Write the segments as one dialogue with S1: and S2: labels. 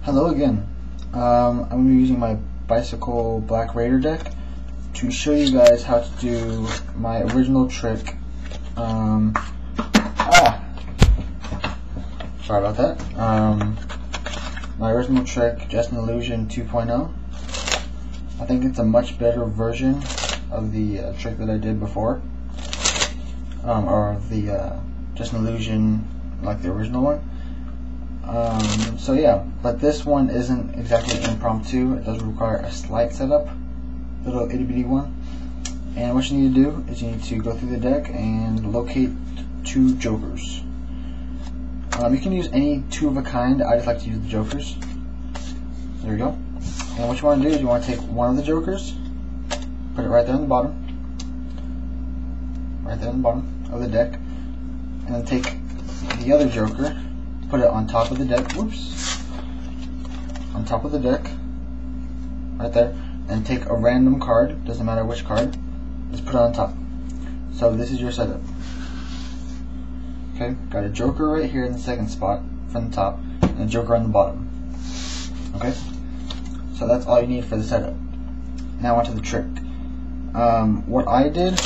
S1: Hello again. I'm going to be using my Bicycle Black Raider deck to show you guys how to do my original trick. Sorry about that. My original trick, Just an Illusion 2.0. I think it's a much better version of the trick that I did before, or of the Just an Illusion, like the original one. So yeah, but this one isn't exactly impromptu. It does require a slight setup, little itty bitty one. And what you need to do is you need to go through the deck and locate two jokers. You can use any two of a kind. I just like to use the jokers. There we go. And what you want to do is you want to take one of the jokers, put it right there on the bottom, of the deck, and then take the other joker, put it on top of the deck, on top of the deck, right there, and take a random card, doesn't matter which card, just put it on top. So this is your setup. Okay, got a joker right here in the second spot from the top, and a joker on the bottom. Okay, so that's all you need for the setup. Now onto the trick. What I did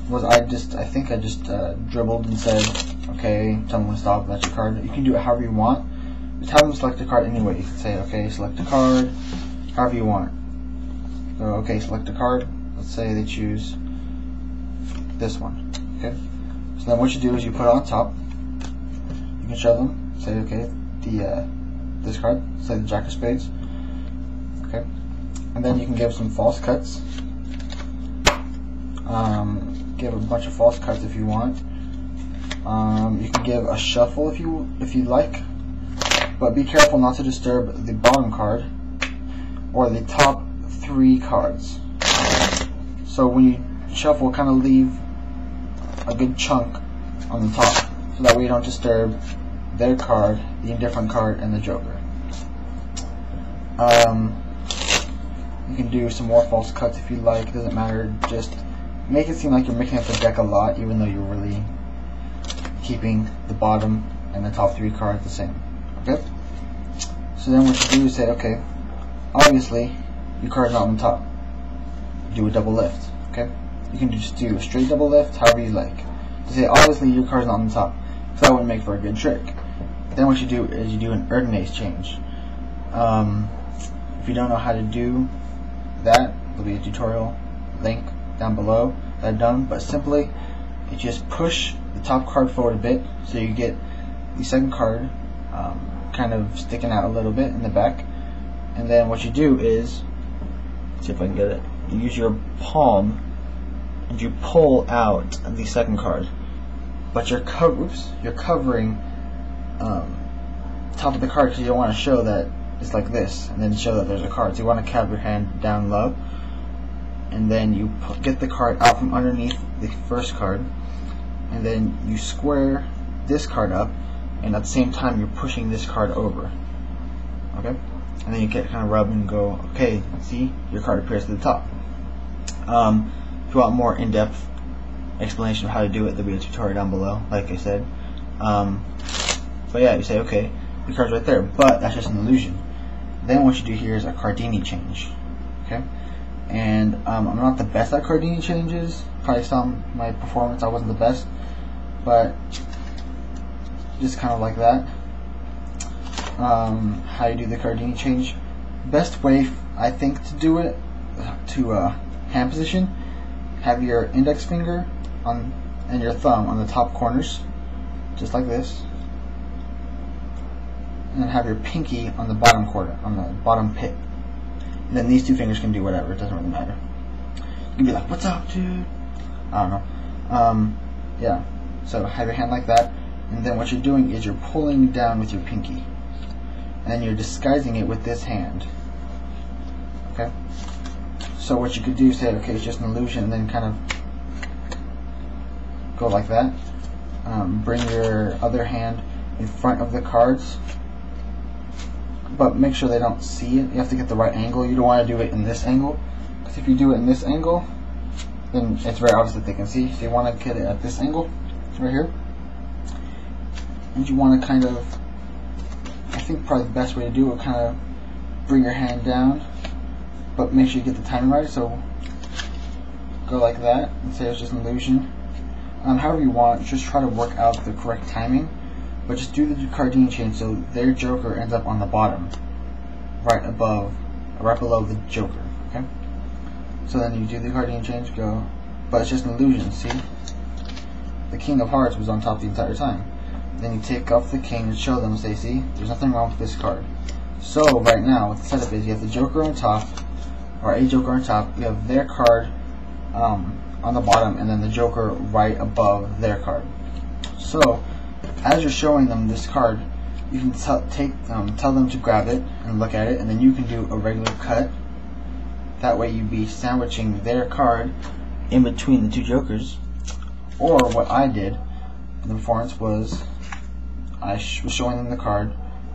S1: was I think I just dribbled and said, okay, tell them to stop, that's your card. You can do it however you want. Just have them select a card anyway. You can say, okay, select a card, however you want. So, okay, select a card. Let's say they choose this one. Okay. So then what you do is you put it on top. You can show them, say, okay, this card, say the Jack of Spades. Okay. And then you can give some false cuts. Give a bunch of false cuts if you want. You can give a shuffle if you like, but be careful not to disturb the bottom card or the top three cards. So when you shuffle, kind of leave a good chunk on the top, so that way you don't disturb their card, the indifferent card, and the joker. You can do some more false cuts if you like. It doesn't matter. Just make it seem like you're mixing up the deck a lot, even though you're really keeping the bottom and the top three cards the same. Okay? So then what you do is say, okay, obviously your card's not on the top. Do a double lift. Okay? You can just do a straight double lift, however you like. To say, obviously your card's not on the top, because that wouldn't make for a good trick. Then what you do is you do an Erdnase change. If you don't know how to do that, there'll be a tutorial link down below that I've done, but simply you just push the top card forward a bit, so you get the second card kind of sticking out a little bit in the back, and then what you do is, see if I can get it, you use your palm and you pull out the second card, but you're covering top of the card, because you don't want to show that it's like this and then show that there's a card. So you want to have your hand down low, and then you get the card out from underneath the first card, and then you square this card up, and at the same time you're pushing this card over. Okay? And then you get kind of rub and go, okay, see, your card appears to the top. If you want more in-depth explanation of how to do it, there'll be a tutorial down below, like I said. But yeah, you say, okay, your card's right there, but that's just an illusion. Then what you do here is a Cardini change. Okay? And I'm not the best at Cardini changes. Probably saw my performance, I wasn't the best, but just kind of like that. How you do the Cardini change? Best way, I think, to do it, to hand position, have your index finger and your thumb on the top corners, just like this, and then have your pinky on the bottom corner, on the bottom pit. And then these two fingers can do whatever, it doesn't really matter. You can be like, what's up, dude? I don't know. Yeah, so have your hand like that, and then what you're doing is you're pulling down with your pinky, and you're disguising it with this hand. Okay? So what you could do is say, okay, it's just an illusion, and then kind of go like that. Bring your other hand in front of the cards, but make sure they don't see it. You have to get the right angle. You don't want to do it in this angle, because if you do it in this angle, then it's very obvious that they can see. So you want to get it at this angle, right here. And you want to kind of, I think probably the best way to do it, kind of bring your hand down, but make sure you get the timing right. So go like that and say it's just an illusion. However you want, just try to work out the correct timing, but just do the Cardini change so their Joker ends up on the bottom, right below the Joker. Okay. So then you do the Cardini change, go, but it's just an illusion. See, the King of Hearts was on top the entire time. Then you take off the King and show them and say, see, there's nothing wrong with this card. So right now, what the setup is, you have the Joker on top, or a Joker on top. You have their card on the bottom, and then the Joker right above their card. So as you're showing them this card, you can tell them to grab it and look at it, and then you can do a regular cut. That way you'd be sandwiching their card in between the two Jokers. Or what I did in the performance was I was showing them the card,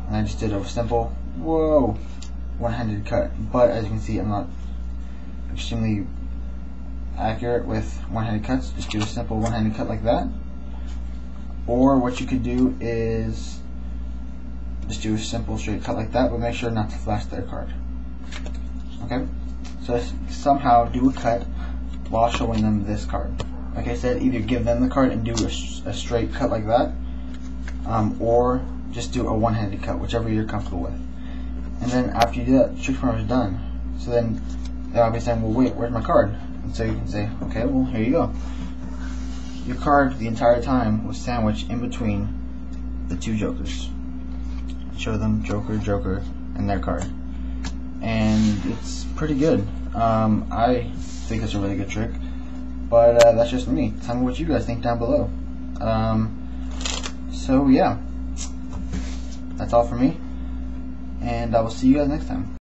S1: and I just did a simple one-handed cut. But as you can see, I'm not extremely accurate with one-handed cuts. Just do a simple one-handed cut like that. Or what you could do is just do a simple straight cut like that, but make sure not to flash their card. Okay? So somehow do a cut while showing them this card. Like I said, either give them the card and do a straight cut like that, or just do a one-handed cut, whichever you're comfortable with. And then after you do that, trick performance is done. So then they'll be saying, well, wait, where's my card? And so you can say, okay, well, here you go. Your card the entire time was sandwiched in between the two Jokers. Show them Joker, Joker, and their card. And it's pretty good. I think it's a really good trick. But that's just me. Tell me what you guys think down below. So yeah, that's all for me. And I will see you guys next time.